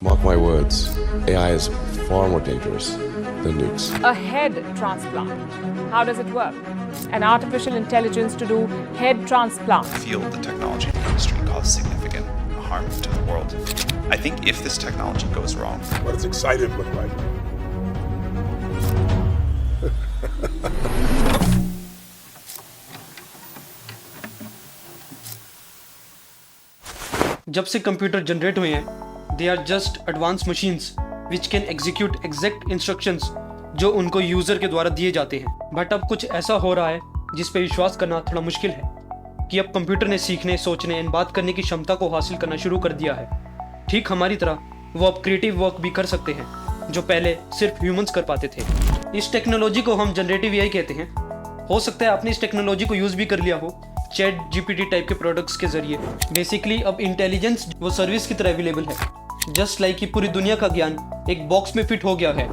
Mark my words, AI is far more dangerous than nukes. A head transplant. How does it work? An artificial intelligence to do head transplant. Feel the technology industry cause significant harm to the world. I think if this technology goes wrong, what does excited look like? जब से computer generate हुए हैं, they are just advance machines which can execute exact instructions जो उनको user के द्वारा दिए जाते हैं। बट अब कुछ ऐसा हो रहा है जिस पे विश्वास करना थोड़ा मुश्किल है कि अब कंप्यूटर ने सीखने, सोचने एंड बात करने की क्षमता को हासिल करना शुरू कर दिया है। ठीक हमारी तरह वो अब क्रिएटिव वर्क भी कर सकते हैं जो पहले सिर्फ ह्यूमंस कर पाते थे। इस टेक्नोलॉजी को हम जनरेटिव एआई कहते हैं। हो सकता है आपने इस टेक्नोलॉजी को यूज़ भी कर लिया हो चैट जीपीटी टाइप के प्रोडक्ट्स के जरिए। बेसिकली अब इंटेलिजेंस वो सर्विस की तरह अवेलेबल है। जस्ट लाइक कि पूरी दुनिया का ज्ञान एक बॉक्स में फिट हो गया है,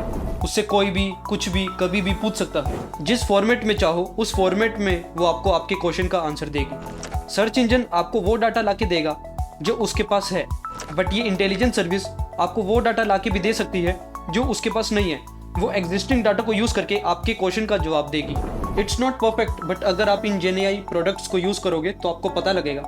उससे कोई भी कुछ भी कभी भी पूछ सकता है। जिस फॉर्मेट में चाहो उस फॉर्मेट में वो आपको आपके क्वेश्चन का आंसर देगी। सर्च इंजन आपको वो डाटा लाके देगा जो उसके पास है, बट ये इंटेलिजेंस सर्विस आपको वो डाटा लाके भी दे सकती है जो उसके पास नहीं है। वो एग्जिस्टिंग डाटा को यूज़ करके आपके क्वेश्चन का जवाब देगी। इट्स नॉट परफेक्ट, बट अगर आप इन जेन एआई प्रोडक्ट्स को यूज़ करोगे तो आपको पता लगेगा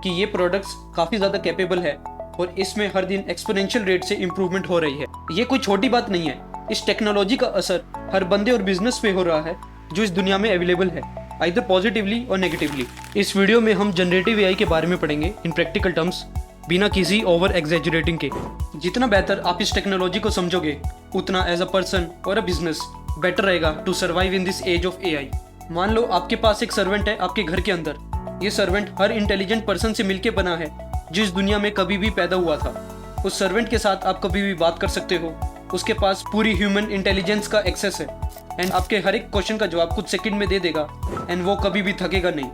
कि ये प्रोडक्ट्स काफ़ी ज़्यादा कैपेबल है और इसमें हर दिन एक्सपोनेंशियल रेट से इम्प्रूवमेंट हो रही है। ये कोई छोटी बात नहीं है। इस टेक्नोलॉजी का असर हर बंदे और बिजनेस पे हो रहा है जो इस दुनिया में अवेलेबल है, आइदर पॉजिटिवली और नेगेटिवली। इस वीडियो में हम जनरेटिव एआई के बारे में पढ़ेंगे इन प्रैक्टिकल टर्म्स, बिना किसी ओवर एग्जैजरेटिंग के। जितना बेहतर आप इस टेक्नोलॉजी को समझोगे उतना एज अ पर्सन और अ बिजनेस बेटर रहेगा to survive in this age of AI. मान लो आपके पास एक सर्वेंट है आपके घर के अंदर। ये सर्वेंट हर इंटेलिजेंट पर्सन से मिलके बना है जो इस दुनिया में कभी भी पैदा हुआ था। उस सर्वेंट के साथ आप कभी भी बात कर सकते हो। उसके पास पूरी ह्यूमन इंटेलिजेंस का एक्सेस है एंड आपके हर एक क्वेश्चन का जवाब कुछ सेकंड में दे देगा एंड वो कभी भी थकेगा नहीं।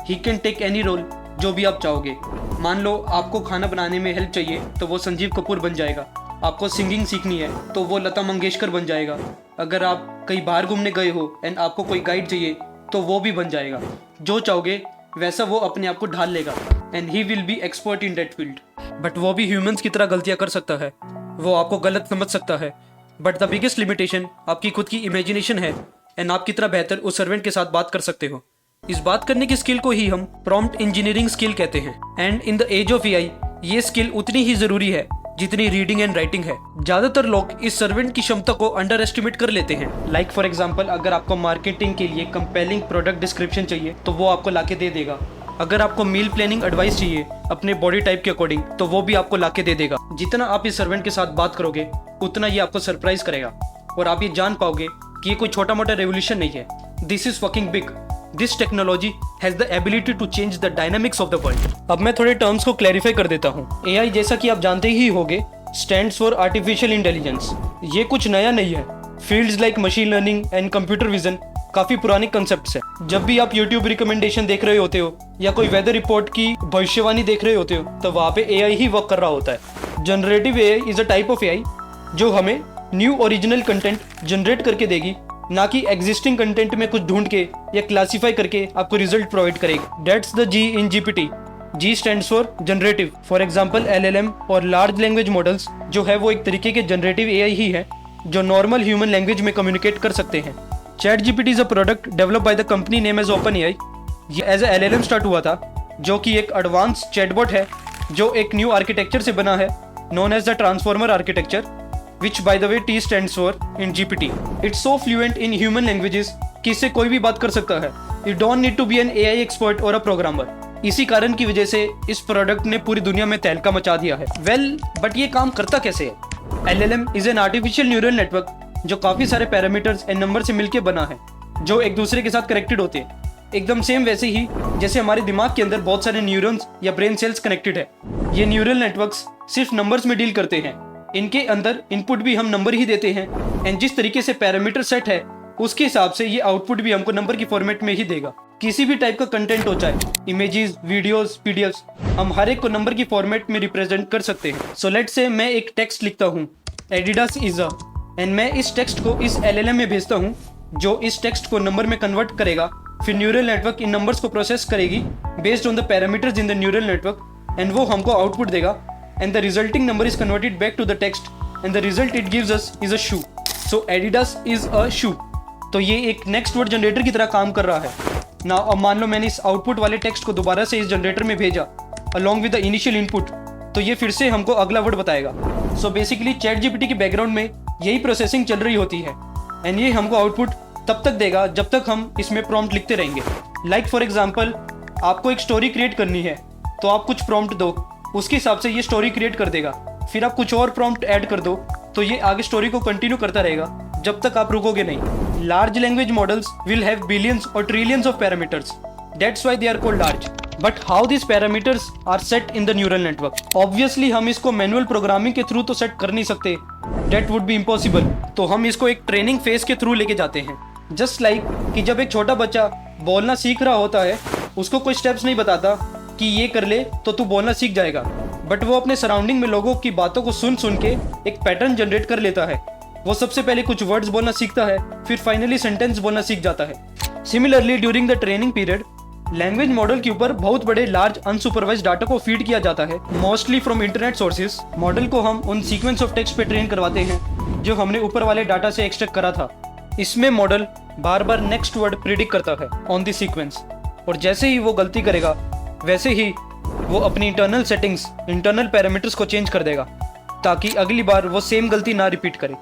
He can take any role जो भी आप चाहोगे। मान लो आपको खाना बनाने में हेल्प चाहिए तो वो संजीव कपूर बन जाएगा। आपको सिंगिंग सीखनी है तो वो लता मंगेशकर बन जाएगा। अगर आप कहीं बाहर घूमने गए हो एंड आपको कोई गाइड चाहिए तो वो भी बन जाएगा। जो चाहोगे वैसा वो अपने आप को ढाल लेगा and he will be expert in that field. But वो भी ह्यूमंस की तरह गलतियां कर सकता है, वो आपको गलत समझ सकता है। बट द बिगेस्ट लिमिटेशन आपकी खुद की इमेजिनेशन है एंड आप कितना बेहतर उस सर्वेंट के साथ बात कर सकते हो। इस बात करने की स्किल को ही हम प्रॉम्प्ट इंजीनियरिंग स्किल कहते हैं। And in the age of AI ये स्किल उतनी ही जरूरी है जितनी रीडिंग एंड राइटिंग है। ज्यादातर लोग इस सर्वेंट की क्षमता को अंडर एस्टिमेट कर लेते हैं। लाइक फॉर एग्जांपल, अगर आपको मार्केटिंग के लिए कंपेलिंग प्रोडक्ट डिस्क्रिप्शन चाहिए तो वो आपको लाके दे देगा। अगर आपको मील प्लानिंग एडवाइस चाहिए अपने बॉडी टाइप के अकॉर्डिंग तो वो भी आपको लाके दे देगा। जितना आप इस सर्वेंट के साथ बात करोगे उतना ये आपको सरप्राइज करेगा और आप ये जान पाओगे कि ये कोई छोटा मोटा रेवोल्यूशन नहीं है। This is fucking big. This technology has the ability to change the dynamics of the world. अब मैं थोड़े टर्म्स को क्लैरिफाई कर देता हूँ। एआई जैसा कि आप जानते ही होंगे स्टैंड्स फॉर आर्टिफिशियल इंटेलिजेंस। ये कुछ नया नहीं है। Fields like machine learning and computer vision काफी पुराने कंसेप्ट्स हैं। जब भी आप यूट्यूब रिकमेंडेशन देख रहे होते हो या कोई वेदर रिपोर्ट की भविष्यवाणी देख रहे होते हो तो वहाँ पे एआई ही वर्क कर रहा होता है। Generative AI is a type of AI जो हमें न्यू ओरिजिनल कंटेंट जनरेट करके देगी, ना कि एग्जिस्टिंग कंटेंट में कुछ ढूंढ के या क्लासीफाई करके आपको रिजल्ट प्रोवाइड करेगी। That's the G in GPT. G stands for generative. For example LLM और लार्ज लैंग्वेज मॉडल्स जो है वो एक तरीके के जनरेटिव एआई ही है जो नॉर्मल ह्यूमन लैंग्वेज में कम्युनिकेट कर सकते हैं। ChatGPT is a product develop by the company name as OpenAI. ये एज ए एलएलएम स्टार्ट हुआ था जो कि एक एडवांस चैटबॉट है जो एक न्यू आर्किटेक्चर से बना है known as the transformer architecture, which by the way T stands for in GPT. It's so fluent in human languages कि इससे कोई भी बात कर सकता है। You don't need to be an AI expert or a programmer. इसी कारण की वजह से इस प्रोडक्ट ने पूरी दुनिया में तहलका मचा दिया है। बट ये काम करता कैसे है? LLM is an artificial neural network जो काफी सारे पैरामीटर्स एंड नंबर से मिलके बना है जो एक दूसरे के साथ कनेक्टेड होते हैं। एकदम सेम वैसे ही जैसे हमारे दिमाग के अंदर बहुत सारे न्यूरॉन्स या ब्रेन सेल्स कनेक्टेड है। ये न्यूरल नेटवर्क्स सिर्फ नंबर्स में डील करते हैं। इनके अंदर इनपुट भी हम नंबर ही देते हैं एंड जिस तरीके से पैरामीटर सेट है उसके हिसाब से ये आउटपुट भी हमको नंबर की फॉर्मेट में ही देगा। किसी भी टाइप का कंटेंट हो, चाहे इमेजेस, वीडियोस, पीडीएफ्स, हम हर एक को नंबर की फॉर्मेट में रिप्रेजेंट कर सकते हैं। सो लेट्स से मैं एक टेक्स्ट लिखता हूँ एडिडास इज अ, एंड मैं इस टेक्स्ट को इस एलएलएम में भेजता हूँ जो इस टेक्स्ट को नंबर में कन्वर्ट करेगा। फिर न्यूरल नेटवर्क इन नंबर्स को प्रोसेस करेगी based on the parameters in the neural network and वो हमको आउटपुट देगा and the resulting number is converted back to the text and the result it gives us is a shoe. So Adidas is a shoe. तो ये एक next word generator की तरह काम कर रहा है ना। अब मान लो मैंने इस आउटपुट वाले टेक्स्ट को दोबारा से इस जनरेटर में भेजा along with the initial input, तो ये फिर से हमको अगला वर्ड बताएगा। सो बेसिकली चैट जीपीटी के बैकग्राउंड में यही प्रोसेसिंग चल रही होती है एंड ये हमको आउटपुट तब तक देगा जब तक हम इसमें प्रॉम्प्ट लिखते रहेंगे। लाइक फॉर एग्जाम्पल, आपको एक स्टोरी क्रिएट करनी है तो आप कुछ प्रॉम्प्ट दो, उसके हिसाब से ये स्टोरी क्रिएट कर देगा। फिर आप कुछ और प्रॉम्प्ट ऐड कर दो तो ये आगे स्टोरी को कंटिन्यू करता रहेगा जब तक आप रुकोगे नहीं। Large language models will have billions और trillions of parameters, that's why they are called large. But how this parameters are set in the neural network? Obviously हम इसको मैनुअल प्रोग्रामिंग के थ्रू तो सेट कर नहीं सकते, दैट वुड बी इम्पॉसिबल। तो हम इसको एक ट्रेनिंग फेज के थ्रू लेके जाते हैं। जस्ट लाइक कि जब एक छोटा बच्चा बोलना सीख रहा होता है, उसको कोई स्टेप्स नहीं बताता कि ये कर ले तो तू बोलना सीख जाएगा, बट वो अपने सराउंडिंग में लोगों की बातों को सुन सुन के एक पैटर्न जनरेट कर लेता है। वो सबसे पहले कुछ वर्ड्स बोलना सीखता है, फिर फाइनली सेंटेंस बोलना सीख जाता है। Similarly during the training period language model के ऊपर बहुत बड़े लार्ज अनसुपरवाइज्ड डाटा को फीड किया जाता है, mostly from internet sources. Model को हम उन सीक्वेंस ऑफ टेक्स्ट पे ट्रेन करवाते हैं जो हमने ऊपर वाले डाटा से एक्सट्रैक्ट करा था। इसमें मॉडल बार बार नेक्स्ट वर्ड प्रिडिक्ट करता है ऑन द सीक्वेंस, और जैसे ही वो गलती करेगा वैसे ही वो अपनी इंटरनल सेटिंग्स, इंटरनल पैरामीटर्स को चेंज कर देगा ताकि अगली बार वो सेम गलती ना रिपीट करे।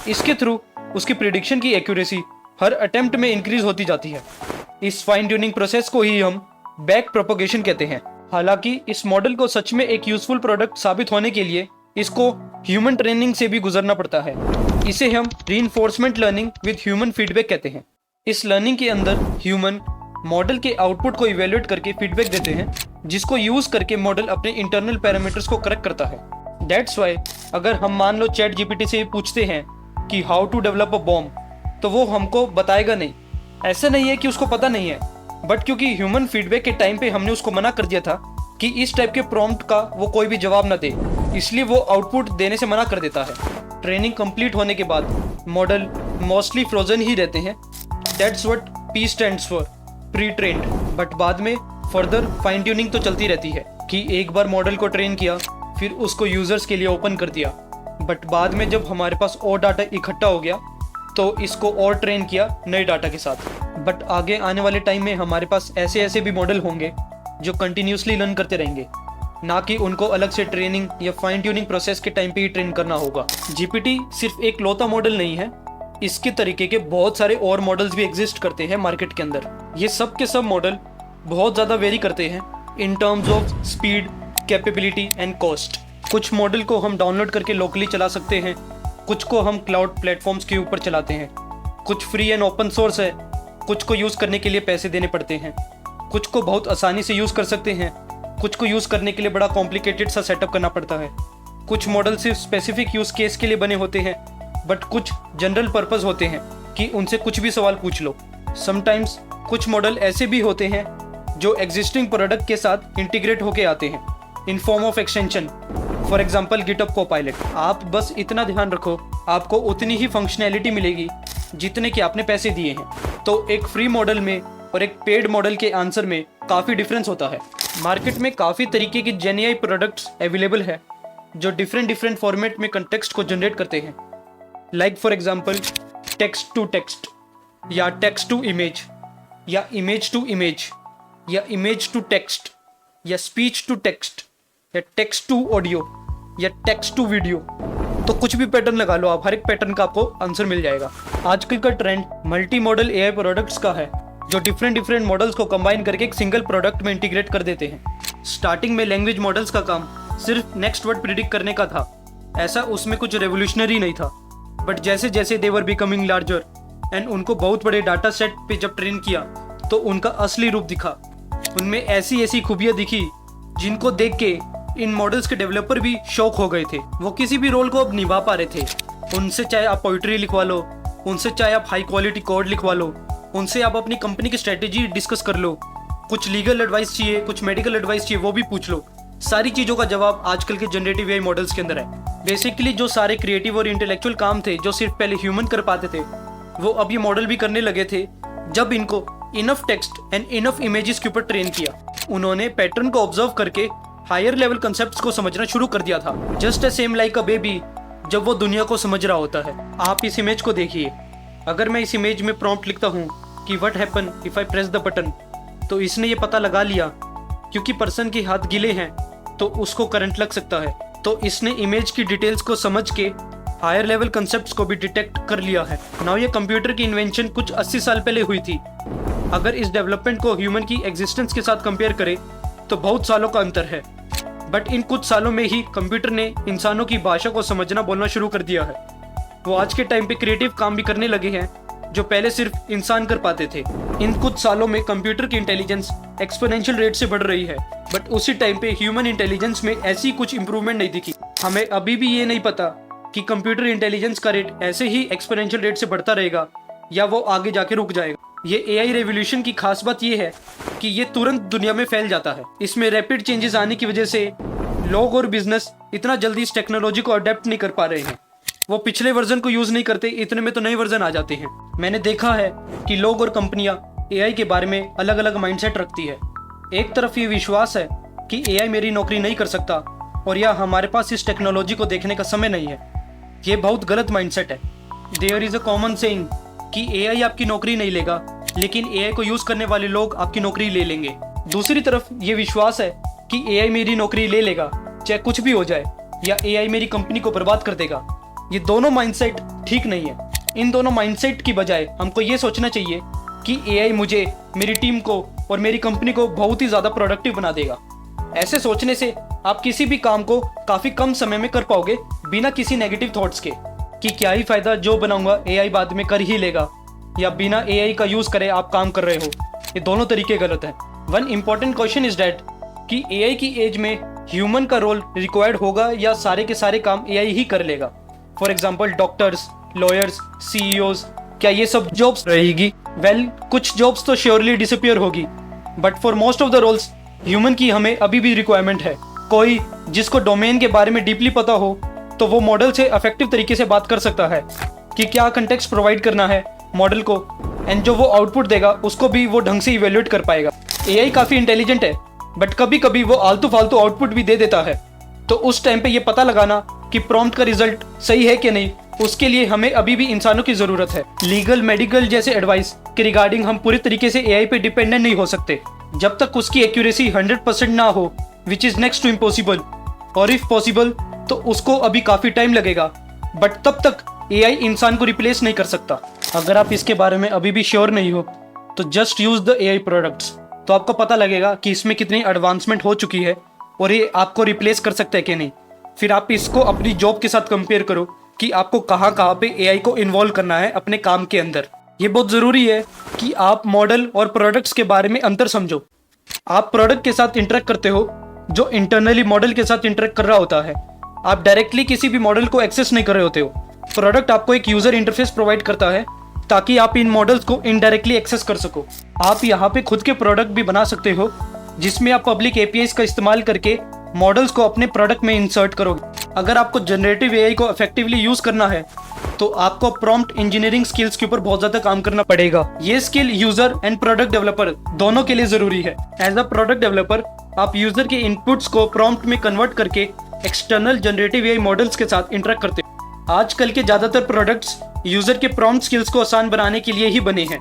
इसके थ्रू उसकी प्रिडिक्शन की एक्यूरेसी हर अटेम्प्ट में इंक्रीज होती जाती है। इस फाइन ट्यूनिंग प्रोसेस को ही हम बैक प्रोपोगेशन कहते हैं। हालांकि इस मॉडल को सच में एक यूजफुल प्रोडक्ट साबित होने के लिए इसको ह्यूमन ट्रेनिंग से भी गुजरना पड़ता है। इसे हम reinforcement learning with human feedback कहते हैं। इस लर्निंग के अंदर ह्यूमन मॉडल के आउटपुट को इवेल्युएट करके फीडबैक देते हैं, जिसको यूज करके मॉडल अपने इंटरनल पैरामीटर्स को करेक्ट करता है। दैट्स वाई अगर हम मान लो चैट जीपीटी से पूछते हैं कि how to develop a bomb, तो वो हमको बताएगा नहीं। ऐसा नहीं है कि उसको पता नहीं है, बट क्योंकि ह्यूमन फीडबैक के टाइम पे हमने उसको मना कर दिया था कि इस टाइप के प्रॉम्प्ट का वो कोई भी जवाब ना दे, इसलिए वो आउटपुट देने से मना कर देता है। ट्रेनिंग कंप्लीट होने के बाद मॉडल मोस्टली फ्रोजन ही रहते हैं। That's what P stands for, pre trained. But बाद में फर्दर फाइन ट्यूनिंग तो चलती रहती है कि एक बार मॉडल को ट्रेन किया, फिर उसको यूजर्स के लिए ओपन कर दिया, बट बाद में जब हमारे पास और डाटा इकट्ठा हो गया तो इसको और ट्रेन किया नए डाटा के साथ। बट आगे आने वाले टाइम में हमारे पास ऐसे भी मॉडल होंगे जो कंटिन्यूसली लर्न करते रहेंगे, ना कि उनको अलग से ट्रेनिंग या फाइन ट्यूनिंग प्रोसेस के टाइम पे ही ट्रेन करना होगा। जीपीटी सिर्फ एक लौता मॉडल नहीं है, इसके तरीके के बहुत सारे और मॉडल्स भी एग्जिस्ट करते हैं मार्केट के अंदर। ये सब के सब मॉडल बहुत ज़्यादा वेरी करते हैं in terms of speed, capability and cost. कुछ मॉडल को हम डाउनलोड करके लोकली चला सकते हैं, कुछ को हम क्लाउड प्लेटफॉर्म्स के ऊपर चलाते हैं, कुछ फ्री एंड ओपन सोर्स है, कुछ को यूज़ करने के लिए पैसे देने पड़ते हैं, कुछ को बहुत आसानी से यूज़ कर सकते हैं, कुछ को यूज़ करने के लिए बड़ा कॉम्प्लिकेटेड सा सेटअप करना पड़ता है। कुछ मॉडल सिर्फ स्पेसिफिक यूज़ केस के लिए बने होते हैं, बट कुछ जनरल पर्पस होते हैं कि उनसे कुछ भी सवाल पूछ लो। समटाइम्स कुछ मॉडल ऐसे भी होते हैं जो एग्जिस्टिंग प्रोडक्ट के साथ इंटीग्रेट होके आते हैं in form of extension. For example GitHub Copilot. आप बस इतना ध्यान रखो, आपको उतनी ही फंक्शनैलिटी मिलेगी जितने कि आपने पैसे दिए हैं। तो एक फ्री मॉडल में और एक पेड मॉडल के आंसर में काफ़ी डिफरेंस होता है। मार्केट में काफ़ी तरीके की जेनएआई प्रोडक्ट्स अवेलेबल है जो डिफरेंट फॉर्मेट में कंटेक्स्ट को जनरेट करते हैं। Like for example text to text, या टेक्स्ट टू इमेज, या इमेज टू इमेज, या इमेज टू टेक्स्ट, या स्पीच टू टेक्स्ट, या टेक्स्ट टू ऑडियो, या टेक्स्ट टू वीडियो। तो कुछ भी पैटर्न लगा लो आप, हर एक पैटर्न का आपको आंसर मिल जाएगा। आजकल का trend multi modal AI products का है जो डिफरेंट मॉडल्स को कंबाइन करके एक सिंगल प्रोडक्ट में इंटीग्रेट कर देते हैं। स्टार्टिंग में लैंग्वेज मॉडल्स का काम सिर्फ नेक्स्ट वर्ड प्रिडिक्ट करने का था, ऐसा उसमें कुछ रेवोल्यूशनरी नहीं था। बट जैसे जैसे दे वर बिकमिंग लार्जर एंड उनको बहुत बड़े डाटा सेट पे जब ट्रेन किया तो उनका असली रूप दिखा। उनमें ऐसी खूबियां दिखी जिनको देख के इन मॉडल्स के डेवलपर भी शौक हो गए थे। वो किसी भी रोल को अब निभा पा रहे थे। उनसे चाहे आप पोइट्री लिखवा लो, उनसे चाहे आप हाई क्वालिटी कोड लिखवा लो, उनसे आप अपनी कंपनी की स्ट्रेटेजी डिस्कस कर लो, कुछ लीगल एडवाइस चाहिए, कुछ मेडिकल एडवाइस चाहिए, वो भी पूछ लो। सारी चीज़ों का जवाब आजकल के जनरेटिव एआई मॉडल्स के अंदर है। बेसिकली जो सारे क्रिएटिव और इंटेलेक्चुअल काम थे जो सिर्फ पहले ह्यूमन कर पाते थे, वो अब ये मॉडल भी करने लगे थे जब इनको enough text and enough images के ऊपर ट्रेन किया। उन्होंने पैटर्न को ऑब्जर्व करके हायर लेवल कंसेप्ट्स को समझना शुरू कर दिया था। Just a same like a baby, जब वो दुनिया को समझ रहा होता है। आप इस इमेज को देखिए। अगर मैं इस इमेज में प्रॉम्प्ट लिखता हूँ कि what happen if I press the button, तो इसने ये पता लगा लिया क्योंकि पर्सन के हाथ गीले हैं तो उसको करंट लग सकता है। तो इसने इमेज की डिटेल्स को समझ के हायर लेवल कंसेप्ट्स को भी डिटेक्ट कर लिया है। नाउ ये कंप्यूटर की इन्वेंशन कुछ 80 साल पहले हुई थी। अगर इस डेवलपमेंट को ह्यूमन की एग्जिस्टेंस के साथ कंपेयर करें तो बहुत सालों का अंतर है। बट इन कुछ सालों में ही कंप्यूटर ने इंसानों की भाषा को समझना बोलना शुरू कर दिया है। वो आज के टाइम पे क्रिएटिव काम भी करने लगे हैं जो पहले सिर्फ इंसान कर पाते थे। इन कुछ सालों में कंप्यूटर की इंटेलिजेंस एक्सपोनेंशियल रेट से बढ़ रही है, बट उसी टाइम पे ह्यूमन इंटेलिजेंस में ऐसी कुछ इंप्रूवमेंट नहीं दिखी। हमें अभी भी ये नहीं पता कि कंप्यूटर इंटेलिजेंस का रेट ऐसे ही एक्सपोनेंशियल रेट से बढ़ता रहेगा या वो आगे जाके रुक जाएगा। ये एआई रेवोल्यूशन की खास बात ये है कि ये तुरंत दुनिया में फैल जाता है। इसमें रैपिड चेंजेस आने की वजह से लोग और बिजनेस इतना जल्दी इस टेक्नोलॉजी को अडेप्ट नहीं कर पा रहे हैं। वो पिछले वर्जन को यूज नहीं करते, इतने में तो नए वर्जन आ जाते हैं। मैंने देखा है कि लोग और कंपनियां एआई के बारे में अलग अलग माइंडसेट रखती है। एक तरफ ये विश्वास है कि एआई मेरी नौकरी नहीं कर सकता और या हमारे पास इस टेक्नोलॉजी को देखने का समय नहीं है। ये बहुत गलत माइंडसेट है। There is a common saying कि एआई आपकी नौकरी नहीं लेगा, लेकिन एआई को यूज करने वाले लोग आपकी नौकरी ले लेंगे। दूसरी तरफ ये विश्वास है कि एआई मेरी नौकरी ले लेगा चाहे कुछ भी हो जाए, या एआई मेरी कंपनी को बर्बाद कर देगा। ये दोनों माइंडसेट ठीक नहीं है। इन दोनों माइंडसेट की बजाय हमको ये सोचना चाहिए कि एआई मुझे, मेरी टीम को और मेरी कंपनी को बहुत ही ज्यादा प्रोडक्टिव बना देगा। ऐसे सोचने से आप किसी भी काम को काफी कम समय में कर पाओगे बिना किसी नेगेटिव थॉट्स के कि क्या ही फायदा, जो बनाऊंगा एआई बाद में कर ही लेगा, या बिना एआई का यूज करे आप काम कर रहे हो। ये दोनों तरीके गलत है। One important question is that कि एआई की एज में ह्यूमन का रोल रिक्वायर्ड होगा या सारे के सारे काम एआई ही कर लेगा। For example doctors, lawyers, CEOs, क्या ये सब जॉब्स रहेगी? वेल, कुछ जॉब्स तो श्योरली डिसअपियर होगी, but for most of the roles human की हमें अभी भी रिक्वायरमेंट है। कोई जिसको डोमेन के बारे में डीपली पता हो तो वो मॉडल से इफेक्टिव तरीके से बात कर सकता है कि क्या कंटेक्स्ट प्रोवाइड करना है मॉडल को, एंड जो वो आउटपुट देगा उसको भी वो ढंग से इवेल्युएट कर पाएगा। एआई काफी इंटेलिजेंट है, बट कभी कभी वो आलतू फालतू आउटपुट भी दे देता है। तो उस टाइम पे ये पता लगाना कि प्रॉम्प्ट का रिजल्ट सही है कि नहीं, उसके लिए हमें अभी भी इंसानों की जरूरत है। लीगल, मेडिकल जैसे एडवाइस के रिगार्डिंग हम पूरी तरीके से एआई पे डिपेंडेंट नहीं हो सकते जब तक उसकी एक्यूरेसी 100% ना हो, which is next to impossible, और इफ पॉसिबल तो उसको अभी काफी टाइम लगेगा, बट तब तक एआई इंसान को रिप्लेस नहीं कर सकता। अगर आप इसके बारे में अभी भी श्योर नहीं हो तो just use the AI products, तो आपको पता लगेगा कि इसमें कितनी एडवांसमेंट हो चुकी है और ये आपको रिप्लेस कर सकता है कि नहीं। फिर आप इसको अपनी जॉब के साथ कंपेयर करो कि आपको कहाँ कहाँ पे एआई को इन्वॉल्व करना है अपने काम के अंदर। ये बहुत ज़रूरी है कि आप मॉडल और प्रोडक्ट्स के बारे में अंतर समझो। आप प्रोडक्ट के साथ इंटरेक्ट करते हो जो इंटरनली मॉडल के साथ इंटरेक्ट कर रहा होता है। आप डायरेक्टली किसी भी मॉडल को एक्सेस नहीं कर रहे होते हो। प्रोडक्ट आपको एक यूजर इंटरफेस प्रोवाइड करता है ताकि आप इन मॉडल्स को इनडायरेक्टली एक्सेस कर सको। आप यहाँ पे खुद के प्रोडक्ट भी बना सकते हो जिसमें आप पब्लिक एपीआईज का इस्तेमाल करके मॉडल्स को अपने प्रोडक्ट में इंसर्ट करोगे। अगर आपको जनरेटिव एआई को इफेक्टिवली यूज करना है तो आपको प्रॉम्प्ट इंजीनियरिंग स्किल्स के ऊपर बहुत ज्यादा काम करना पड़ेगा। ये skill user and product developer दोनों के लिए जरूरी है। एज अ प्रोडक्ट डेवलपर आप यूजर के इनपुट्स को प्रॉम्प्ट में कन्वर्ट करके एक्सटर्नल जनरेटिव एआई मॉडल्स के साथ इंटरेक्ट करते हैं। आजकल के ज्यादातर प्रोडक्ट्स यूजर के प्रॉम्प्ट स्किल्स को आसान बनाने के लिए ही बने हैं।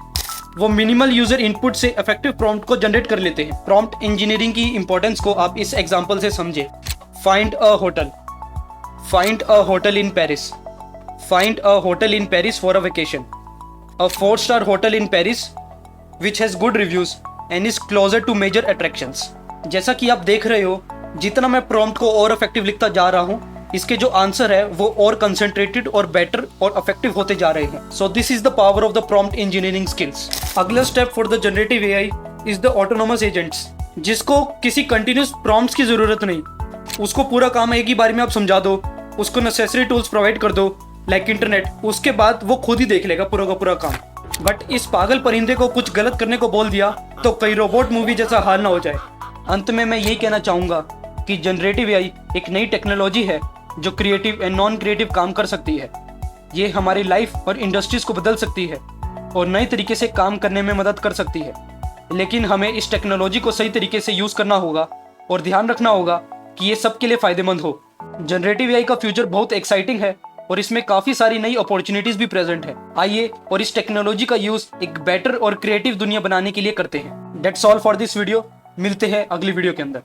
वो मिनिमल यूजर इनपुट से इफेक्टिव प्रॉम्प्ट को जनरेट कर लेते हैं। प्रॉम्प्ट इंजीनियरिंग की इंपॉर्टेंस को आप इस एग्जांपल से समझे। Find a hotel, find a hotel in Paris, find a hotel in Paris for a vacation, a 4-star hotel in Paris which has good reviews and is closer to major attractions. जैसा कि आप देख रहे हो, जितना मैं prompt को और इफेक्टिव लिखता जा रहा हूँ, इसके जो आंसर है वो और कंसंट्रेटेड और बेटर और इफेक्टिव होते जा रहे हैं। So this is the power of the prompt engineering skills. अगला step for the generative AI is the autonomous agents, जिसको किसी कंटिन्यूस प्रॉम्प्ट्स की जरूरत नहीं। उसको पूरा काम एक ही बार में आप समझा दो, उसको नेसेसरी टूल्स प्रोवाइड कर दो लाइक इंटरनेट, उसके बाद वो खुद ही देख लेगा पूरा का पूरा काम। बट इस पागल परिंदे को कुछ गलत करने को बोल दिया तो कई रोबोट मूवी जैसा हाल ना हो जाए। अंत में मैं यही कहना चाहूंगा कि जनरेटिव एआई एक नई टेक्नोलॉजी है जो क्रिएटिव एंड नॉन क्रिएटिव काम कर सकती है। ये हमारी लाइफ और इंडस्ट्रीज को बदल सकती है और नए तरीके से काम करने में मदद कर सकती है। लेकिन हमें इस टेक्नोलॉजी को सही तरीके से यूज करना होगा और ध्यान रखना होगा कि ये सबके लिए फायदेमंद हो। जनरेटिव एआई का फ्यूचर बहुत एक्साइटिंग है और इसमें काफी सारी नई अपॉर्चुनिटीज भी प्रेजेंट है। आइए और इस टेक्नोलॉजी का यूज एक बेटर और क्रिएटिव दुनिया बनाने के लिए करते हैं। That's all for this video. मिलते हैं अगली वीडियो के अंदर।